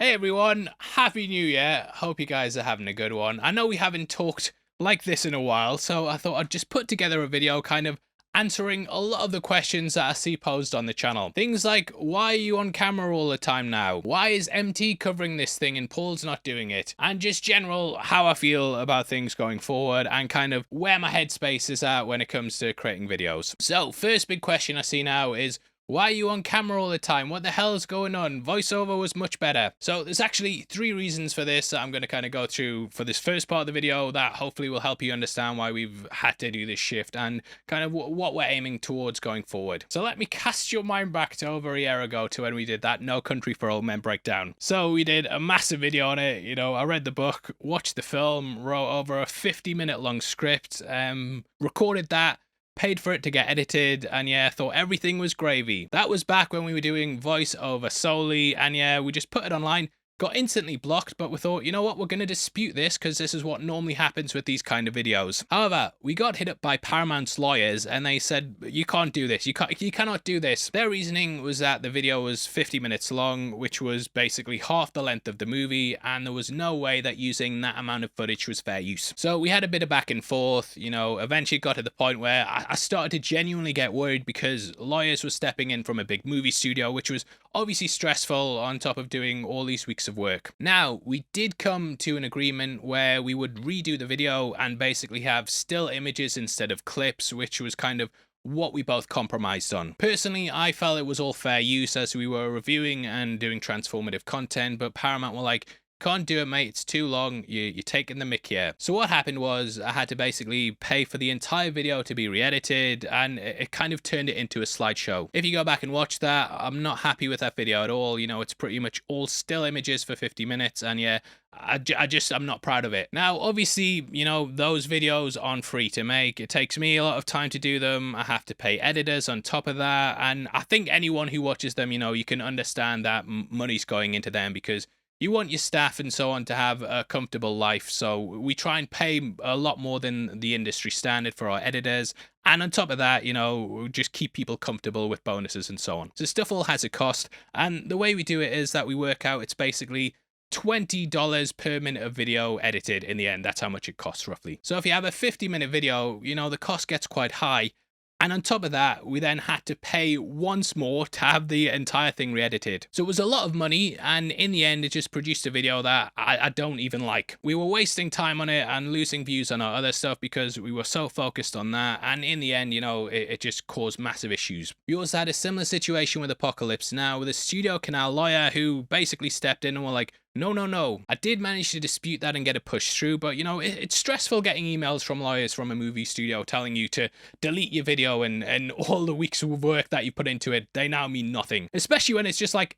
Hey everyone, Happy New Year. Hope you guys are having a good one. I know we haven't talked like this in a while, so I thought I'd just put together a video kind of answering a lot of the questions that I see posed on the channel. Things like, why are you on camera all the time now? Why is MT covering this thing and Paul's not doing it? And just general how I feel about things going forward and kind of where my headspace is at when it comes to creating videos. So first big question I see now is, why are you on camera all the time? What the hell is going on? Voiceover was much better. So there's actually 3 reasons for this that I'm going to kind of go through for this first part of the video that hopefully will help you understand why we've had to do this shift and kind of what we're aiming towards going forward. So let me cast your mind back to over a year ago to when we did that No Country for Old Men breakdown. So we did a massive video on it. You know, I read the book, watched the film, wrote over a 50-minute long script, recorded that, paid for it to get edited, and yeah, thought everything was gravy. That was back when we were doing voiceover solely, and yeah, we just put it online, got instantly blocked, but we thought, you know what, we're going to dispute this because this is what normally happens with these kind of videos. However, we got hit up by Paramount's lawyers and they said, you can't do this, you cannot do this. Their reasoning was that the video was 50 minutes long, which was basically half the length of the movie, and there was no way that using that amount of footage was fair use. So we had a bit of back and forth, you know, eventually got to the point where I started to genuinely get worried because lawyers were stepping in from a big movie studio, which was obviously stressful on top of doing all these weeks of work. Now, we did come to an agreement where we would redo the video and basically have still images instead of clips, which was kind of what we both compromised on. Personally, I felt it was all fair use as we were reviewing and doing transformative content, but Paramount were like, can't do it, mate, it's too long, you're taking the mick here. So what happened was I had to basically pay for the entire video to be re-edited, and it kind of turned it into a slideshow. If you go back and watch that, I'm not happy with that video at all. You know, it's pretty much all still images for 50 minutes, and yeah, I'm not proud of it. Now, obviously, you know, those videos aren't free to make. It takes me a lot of time to do them. I have to pay editors on top of that, and I think anyone who watches them, you know, you can understand that money's going into them because you want your staff and so on to have a comfortable life, so we try and pay a lot more than the industry standard for our editors, and on top of that, you know, just keep people comfortable with bonuses and so on. So stuff all has a cost, and the way we do it is that we work out it's basically $20 per minute of video edited in the end. That's how much it costs roughly. So if you have a 50-minute video, you know, the cost gets quite high. And on top of that, we then had to pay once more to have the entire thing re-edited. So it was a lot of money, and in the end, it just produced a video that I don't even like. We were wasting time on it and losing views on our other stuff because we were so focused on that, and in the end, you know, it just caused massive issues. We also had a similar situation with Apocalypse Now, with a Studio Canal lawyer who basically stepped in and were like, no. I did manage to dispute that and get it pushed through, but you know, it's stressful getting emails from lawyers from a movie studio telling you to delete your video and all the weeks of work that you put into it, they now mean nothing. Especially when it's just like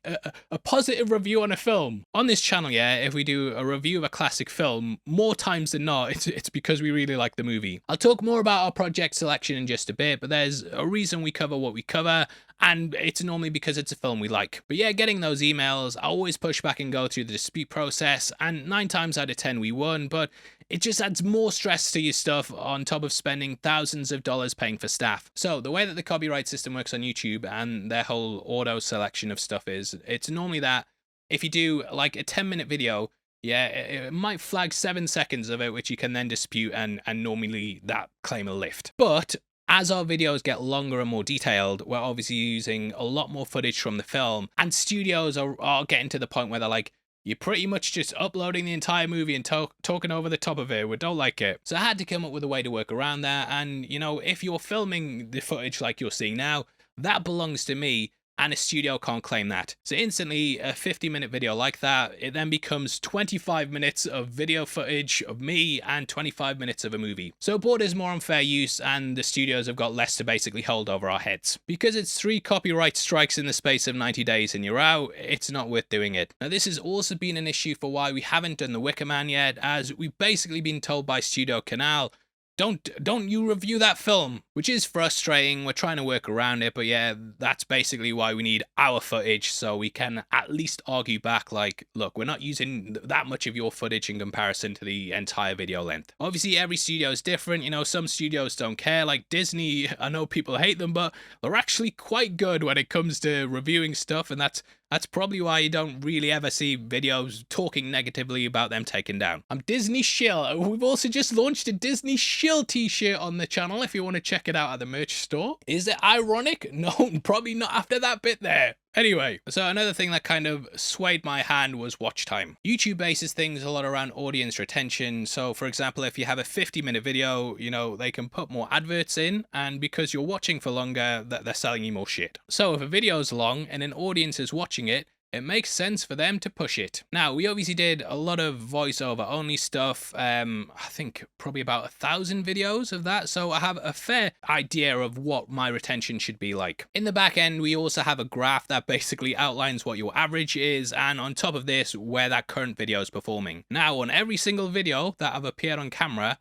a positive review on a film. On this channel, yeah, if we do a review of a classic film, more times than not, it's because we really like the movie. I'll talk more about our project selection in just a bit, but there's a reason we cover what we cover, and it's normally because it's a film we like. But yeah, getting those emails, I always push back and go through the dispute process, and 9 times out of 10 we won, but it just adds more stress to your stuff on top of spending thousands of dollars paying for staff. So the way that the copyright system works on YouTube and their whole auto selection of stuff is, it's normally that if you do like a 10-minute video, yeah, it might flag 7 seconds of it, which you can then dispute, and normally that claim will lift. But as our videos get longer and more detailed, we're obviously using a lot more footage from the film, and studios are getting to the point where they're like, you're pretty much just uploading the entire movie and talking over the top of it. We don't like it. So I had to come up with a way to work around that, and you know, if you're filming the footage like you're seeing now, that belongs to me, and a studio can't claim that. So instantly, a 50-minute video like that, it then becomes 25 minutes of video footage of me and 25 minutes of a movie. So it borders more on fair use, and the studios have got less to basically hold over our heads. Because it's 3 copyright strikes in the space of 90 days and you're out, it's not worth doing it. Now this has also been an issue for why we haven't done The Wicker Man yet, as we've basically been told by Studio Canal, don't you review that film, which is frustrating. We're trying to work around it, but yeah, that's basically why we need our footage, so we can at least argue back like, look, we're not using that much of your footage in comparison to the entire video length. Obviously, every studio is different. You know, some studios don't care, like Disney. I know people hate them, but they're actually quite good when it comes to reviewing stuff, and that's That's probably why you don't really ever see videos talking negatively about them taken down. I'm Disney Shill. We've also just launched a Disney Shill t-shirt on the channel if you want to check it out at the merch store. Is it ironic? No, probably not after that bit there. Anyway, so another thing that kind of swayed my hand was watch time. YouTube bases things a lot around audience retention. So for example, if you have a 50-minute video, you know, they can put more adverts in, and because you're watching for longer, they're selling you more shit. So if a video is long and an audience is watching it, it makes sense for them to push it. Now, we obviously did a lot of voiceover only stuff. I think probably about 1,000 videos of that. So I have a fair idea of what my retention should be like. In the back end, we also have a graph that basically outlines what your average is. And on top of this, where that current video is performing. Now, on every single video that I've appeared on camera,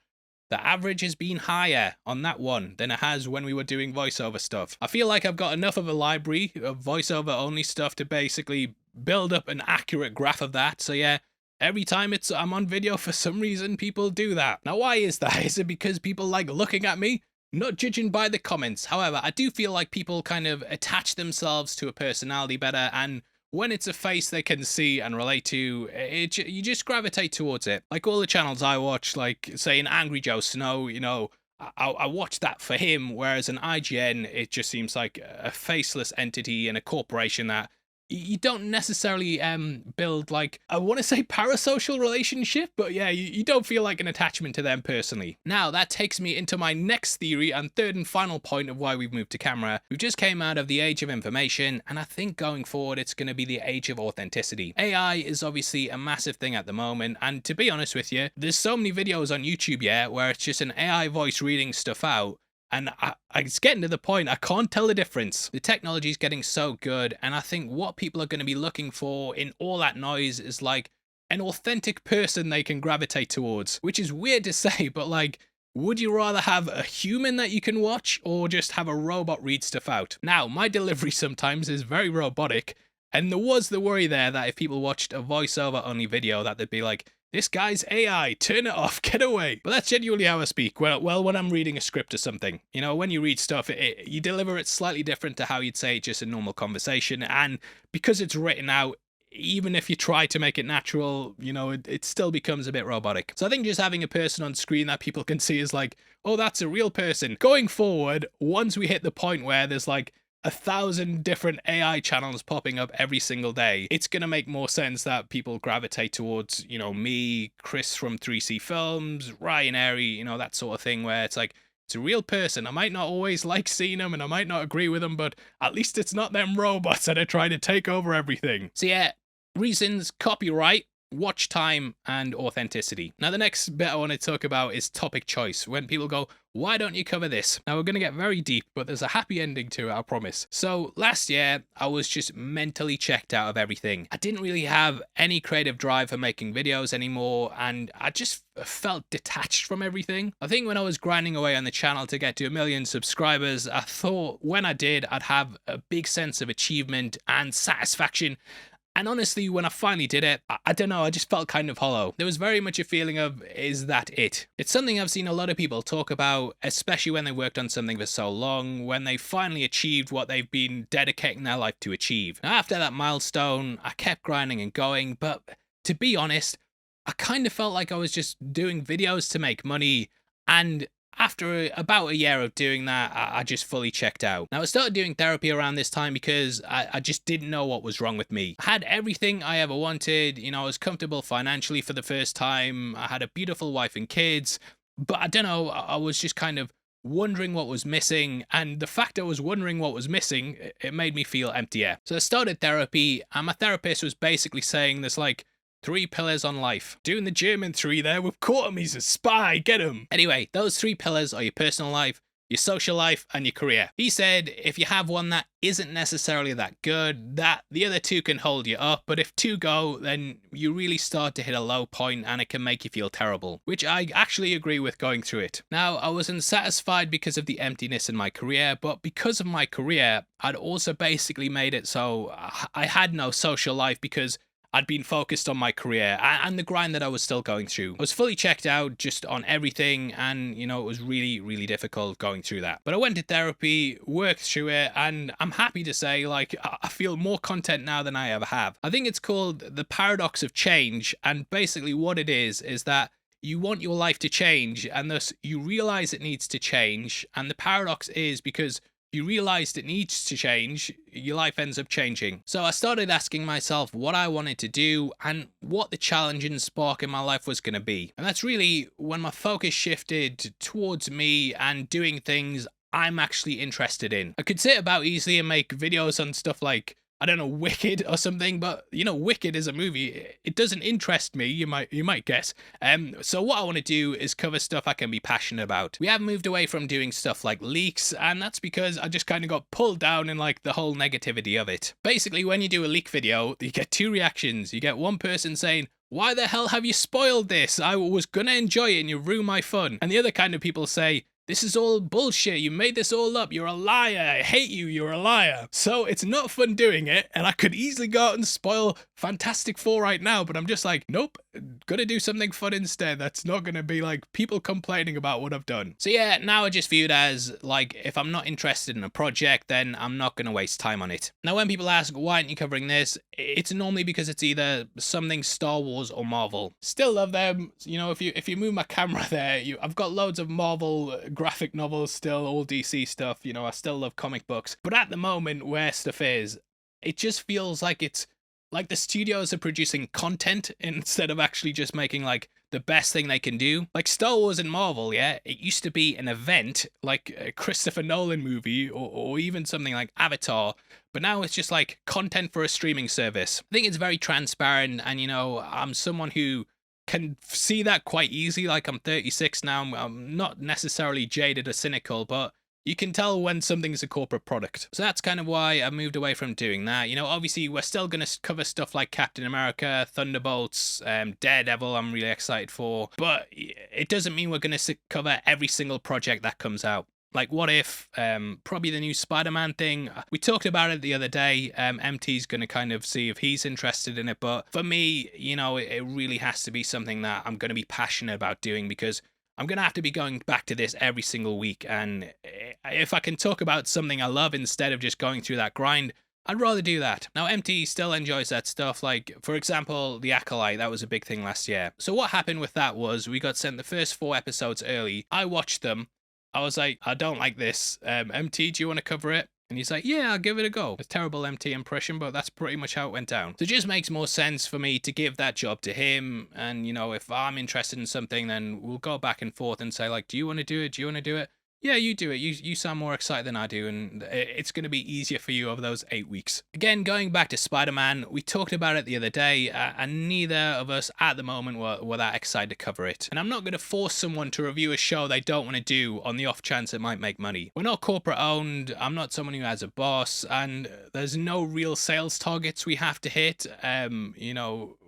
the average has been higher on that one than it has when we were doing voiceover stuff. I feel like I've got enough of a library of voiceover only stuff to basically build up an accurate graph of that. So yeah, every time I'm on video, for some reason, people do that. Now, why is that? Is it because people like looking at me? Not judging by the comments. However, I do feel like people kind of attach themselves to a personality better, and when it's a face they can see and relate to, you just gravitate towards it. Like all the channels I watch, like say an Angry Joe Snow, you know, I watch that for him, whereas an IGN, it just seems like a faceless entity and a corporation that you don't necessarily build, like, I want to say parasocial relationship, but yeah, you don't feel like an attachment to them personally. Now, that takes me into my next theory and third and final point of why we've moved to camera. We just came out of the age of information, and I think going forward, it's going to be the age of authenticity. AI is obviously a massive thing at the moment, and to be honest with you, there's so many videos on YouTube, yeah, where it's just an AI voice reading stuff out. And it's getting to the point, I can't tell the difference. The technology is getting so good, and I think what people are going to be looking for in all that noise is like an authentic person they can gravitate towards, which is weird to say, but like, would you rather have a human that you can watch or just have a robot read stuff out? Now, my delivery sometimes is very robotic, and there was the worry there that if people watched a voiceover only video that they'd be like, this guy's AI, turn it off, get away. But that's genuinely how I speak. Well, when I'm reading a script or something, you know, when you read stuff, you deliver it slightly different to how you'd say just a normal conversation. And because it's written out, even if you try to make it natural, you know, it still becomes a bit robotic. So I think just having a person on screen that people can see is like, oh, that's a real person. Going forward, once we hit the point where there's like 1,000 different AI channels popping up every single day, it's going to make more sense that people gravitate towards, you know, me, Chris from 3C Films, Ryan Airy, you know, that sort of thing, where it's like, it's a real person. I might not always like seeing them and I might not agree with them, but at least it's not them robots that are trying to take over everything. So yeah, reasons: copyright, watch time, and authenticity. Now, the next bit I want to talk about is topic choice. When people go, why don't you cover this? Now, we're going to get very deep, but there's a happy ending to it, I promise. So last year, I was just mentally checked out of everything. I didn't really have any creative drive for making videos anymore, and I just felt detached from everything. I think when I was grinding away on the channel to get to 1 million subscribers, I thought when I did, I'd have a big sense of achievement and satisfaction. And honestly, when I finally did it, I don't know, I just felt kind of hollow. There was very much a feeling of, is that it? It's something I've seen a lot of people talk about, especially when they worked on something for so long, when they finally achieved what they've been dedicating their life to achieve. Now, after that milestone, I kept grinding and going, but to be honest, I kind of felt like I was just doing videos to make money, and after about a year of doing that, I just fully checked out. Now, I started doing therapy around this time because I just didn't know what was wrong with me. I had everything I ever wanted. You know, I was comfortable financially for the first time. I had a beautiful wife and kids. But I don't know, I was just kind of wondering what was missing. And the fact I was wondering what was missing, it made me feel emptier. So I started therapy, and my therapist was basically saying there's like 3 pillars on life. Doing the German 3 there, we've caught him, he's a spy, get him. Anyway, those 3 pillars are your personal life, your social life, and your career. He said if you have one that isn't necessarily that good, that the other 2 can hold you up, but if 2 go, then you really start to hit a low point and it can make you feel terrible, which I actually agree with going through it. Now, I was unsatisfied because of the emptiness in my career, but because of my career, I'd also basically made it so I had no social life because I'd been focused on my career and the grind that I was still going through. I was fully checked out just on everything, and it was really, really difficult going through that. But I went to therapy, worked through it, and I'm happy to say, like, I feel more content now than I ever have. I think it's called the paradox of change, and basically what it is that you want your life to change, and thus you realize it needs to change. And the paradox is, because you realized it needs to change, your life ends up changing. So I started asking myself what I wanted to do and what the challenge and spark in my life was going to be. And that's really when my focus shifted towards me and doing things I'm actually interested in. I could sit about easily and make videos on stuff like, I don't know, Wicked or something, but Wicked is a movie. It doesn't interest me, you might guess. So what I want to do is cover stuff I can be passionate about. We have moved away from doing stuff like leaks, and that's because I just kind of got pulled down in like the whole negativity of it. Basically, when you do a leak video, you get two reactions. You get one person saying, "Why the hell have you spoiled this? I was gonna enjoy it and you ruined my fun." And the other kind of people say, "This is all bullshit. You made this all up. You're a liar. I hate you. You're a liar." So it's not fun doing it, and I could easily go out and spoil Fantastic Four right now, but I'm just like, nope, gonna do something fun instead. That's not gonna be like people complaining about what I've done. So yeah, now I just view it as like, if I'm not interested in a project, then I'm not gonna waste time on it. Now when people ask, why aren't you covering this? It's normally because it's either something Star Wars or Marvel. Still love them. If you move my camera there, I've got loads of Marvel graphic novels still, all DC stuff. I still love comic books. But at the moment where stuff is, it just feels like it's like the studios are producing content instead of actually just making like the best thing they can do. Like Star Wars and Marvel, yeah, it used to be an event like a Christopher Nolan movie or even something like Avatar, but now it's just like content for a streaming service. I think it's very transparent, and I'm someone who can see that quite easy. Like, I'm 36 now, I'm not necessarily jaded or cynical, but you can tell when something's a corporate product. So that's kind of why I moved away from doing that. Obviously we're still going to cover stuff like Captain America, Thunderbolts, Daredevil I'm really excited for, but it doesn't mean we're going to cover every single project that comes out. Like, what if, probably the new Spider-Man thing, we talked about it the other day, MT's going to kind of see if he's interested in it, but for me, it really has to be something that I'm going to be passionate about doing, because I'm going to have to be going back to this every single week, and if I can talk about something I love instead of just going through that grind, I'd rather do that. Now, MT still enjoys that stuff, like, for example, The Acolyte, that was a big thing last year. So what happened with that was, we got sent the first 4 episodes early, I watched them, I was like, I don't like this. MT, do you want to cover it? And he's like, yeah, I'll give it a go. It's a terrible MT impression, but that's pretty much how it went down. So it just makes more sense for me to give that job to him. And, if I'm interested in something, then we'll go back and forth and say, like, do you want to do it? Do you want to do it? Yeah, you do it. You sound more excited than I do, and it's going to be easier for you over those 8 weeks. Again, going back to Spider-Man, we talked about it the other day, and neither of us at the moment were that excited to cover it. And I'm not going to force someone to review a show they don't want to do on the off chance it might make money. We're not corporate owned, I'm not someone who has a boss, and there's no real sales targets we have to hit.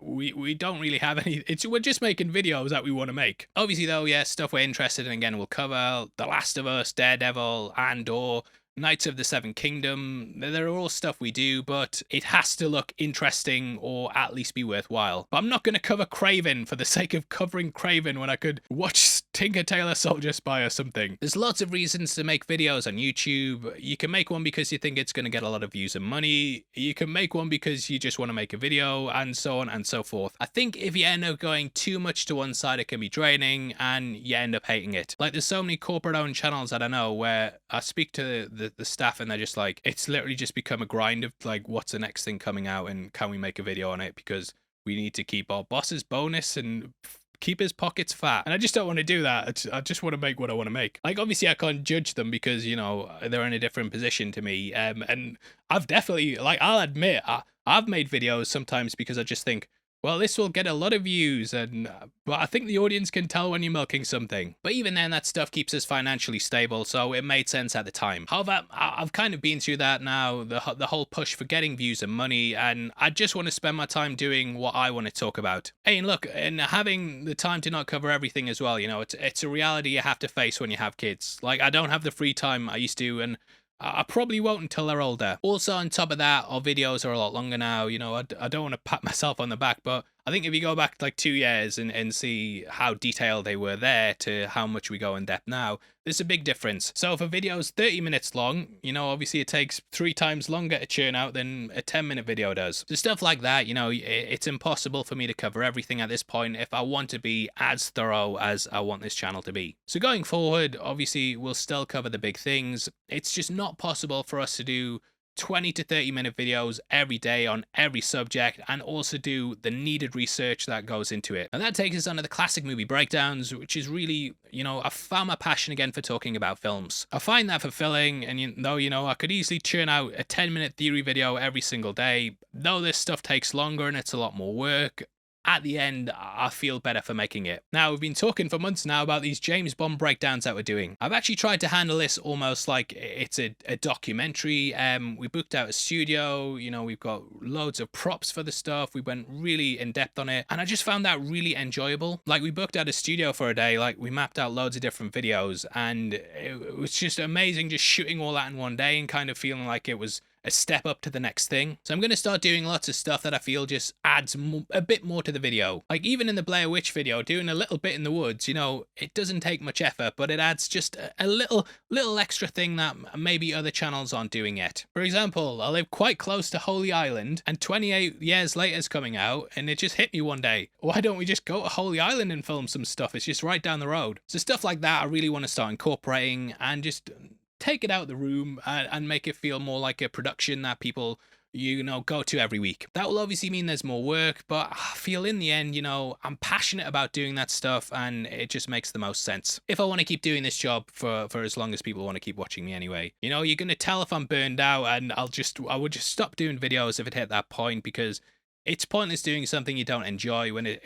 We don't really have any, we're just making videos that we want to make. Obviously though, yeah, stuff we're interested in, again, we'll cover The Last of Us, Daredevil, Andor, Knights of the Seven Kingdom. They're all stuff we do, but it has to look interesting or at least be worthwhile. But I'm not going to cover Craven for the sake of covering Craven when I could watch Tinker Tailor Soldier Spy or something. There's lots of reasons to make videos on YouTube. You can make one because you think it's going to get a lot of views and money. You can make one because you just want to make a video, and so on and so forth. I think if you end up going too much to one side, it can be draining and you end up hating it. Like, there's so many corporate owned channels that I know where I speak to the staff and they're just like, it's literally just become a grind of like, what's the next thing coming out and can we make a video on it, because we need to keep our boss's bonus and keep his pockets fat. And I just don't want to do that. I just want to make what I want to make. Like, obviously I can't judge them because, they're in a different position to me. And I've definitely, like, I'll admit, I've made videos sometimes because I just think, well, this will get a lot of views, but I think the audience can tell when you're milking something. But even then, that stuff keeps us financially stable, so it made sense at the time. However, I've kind of been through that now, the whole push for getting views and money, and I just want to spend my time doing what I want to talk about. Hey, and look, and having the time to not cover everything as well, it's a reality you have to face when you have kids. Like, I don't have the free time I used to, and I probably won't until they're older. Also, on top of that, our videos are a lot longer now. You know, I don't want to pat myself on the back, but I think if you go back like 2 years and see how detailed they were there to how much we go in depth now, there's a big difference. So if a video is 30 minutes long, you know, obviously it takes 3 times longer to churn out than a 10-minute video does. So stuff like that, you know, it's impossible for me to cover everything at this point if I want to be as thorough as I want this channel to be. So going forward, obviously we'll still cover the big things. It's just not possible for us to do 20 to 30-minute videos every day on every subject and also do the needed research that goes into it. And that takes us on to the classic movie breakdowns, which is really, you know, I found my passion again for talking about films. I find that fulfilling, and though, you know, I could easily churn out a 10-minute theory video every single day, though this stuff takes longer and it's a lot more work, at the end, I feel better for making it. Now, we've been talking for months now about these James Bond breakdowns that we're doing. I've actually tried to handle this almost like it's a documentary. We booked out a studio, you know, we've got loads of props for the stuff. We went really in depth on it, and I just found that really enjoyable. Like, we booked out a studio for a day, like we mapped out loads of different videos, and it was just amazing just shooting all that in one day and kind of feeling like it was a step up to the next thing. So I'm going to start doing lots of stuff that I feel just adds a bit more to the video. Like even in the Blair Witch video, doing a little bit in the woods, you know, it doesn't take much effort, but it adds just a little extra thing that maybe other channels aren't doing yet. For example, I live quite close to Holy Island, and 28 Years Later is coming out, and it just hit me one day. Why don't we just go to Holy Island and film some stuff? It's just right down the road. So stuff like that I really want to start incorporating and just take it out of the room and make it feel more like a production that people, you know, go to every week. That will obviously mean there's more work, but I feel in the end, you know, I'm passionate about doing that stuff and it just makes the most sense. If I want to keep doing this job for as long as people want to keep watching me anyway. You know, you're going to tell if I'm burned out, and I would just stop doing videos if it hit that point, because it's pointless doing something you don't enjoy when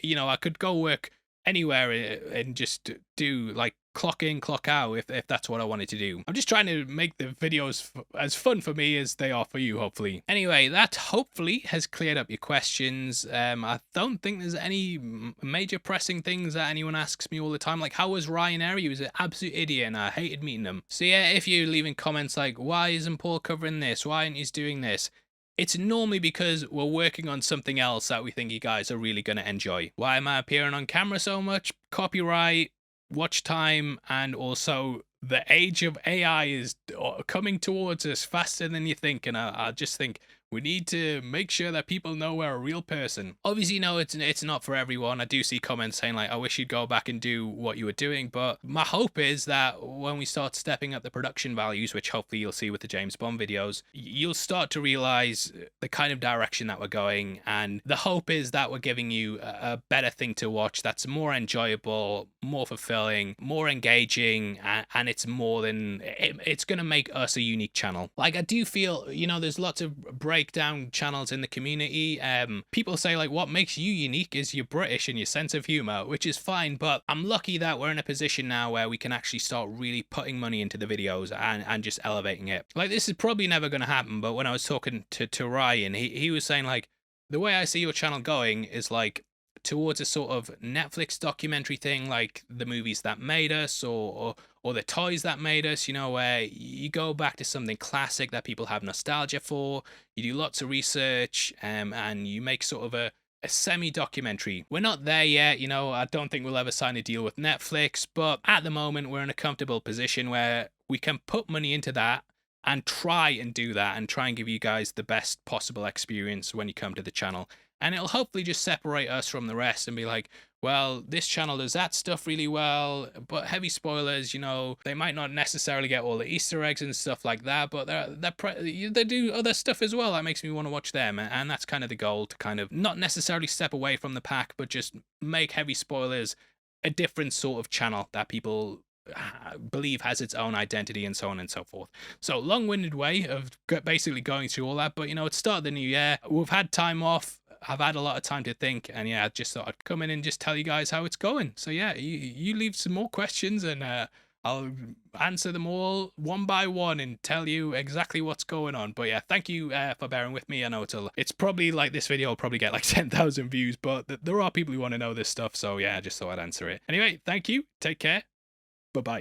you know, I could go work anywhere and just do like clock in, clock out if that's what I wanted to do. I'm just trying to make the videos as fun for me as they are for you, hopefully. Anyway, that hopefully has cleared up your questions. I don't think there's any major pressing things that anyone asks me all the time, like how was Ryanair? He was an absolute idiot and I hated meeting him. So yeah, if you're leaving comments like, why isn't Paul covering this? Why aren't he doing this? It's normally because we're working on something else that we think you guys are really going to enjoy. Why am I appearing on camera so much? Copyright, watch time, and also the age of AI is coming towards us faster than you think, and I just think we need to make sure that people know we're a real person. Obviously, no, it's not for everyone. I do see comments saying like, I wish you'd go back and do what you were doing, but my hope is that when we start stepping up the production values, which hopefully you'll see with the James Bond videos, you'll start to realize the kind of direction that we're going, and the hope is that we're giving you a better thing to watch that's more enjoyable, more fulfilling, more engaging, and it's more than, it's going to make us a unique channel. Like, I do feel, you know, there's lots of breakdown channels in the community. People say like, what makes you unique is you're British and your sense of humor, which is fine, but I'm lucky that we're in a position now where we can actually start really putting money into the videos and just elevating it. Like, this is probably never going to happen, but when I was talking to Ryan, he was saying like, the way I see your channel going is like towards a sort of Netflix documentary thing, like the movies that made us or the toys that made us, you know, where you go back to something classic that people have nostalgia for, you do lots of research, and you make sort of a semi-documentary. We're not there yet, you know, I don't think we'll ever sign a deal with Netflix, but at the moment we're in a comfortable position where we can put money into that and try and do that and try and give you guys the best possible experience when you come to the channel. And it'll hopefully just separate us from the rest and be like, well, this channel does that stuff really well, but heavy spoilers, you know, they might not necessarily get all the Easter eggs and stuff like that, but they do other stuff as well that makes me want to watch them. And that's kind of the goal, to kind of not necessarily step away from the pack, but just make heavy spoilers a different sort of channel that people believe has its own identity, and so on and so forth. So long-winded way of basically going through all that, but you know, it's start of the new year, we've had time off, I've had a lot of time to think, and yeah, I just thought I'd come in and just tell you guys how it's going. So yeah, you leave some more questions and I'll answer them all one by one and tell you exactly what's going on. But yeah, thank you for bearing with me. I know it's probably like, this video will probably get like 10,000 views, but there are people who want to know this stuff, so yeah, I just thought I'd answer it. Anyway, thank you, take care, bye-bye.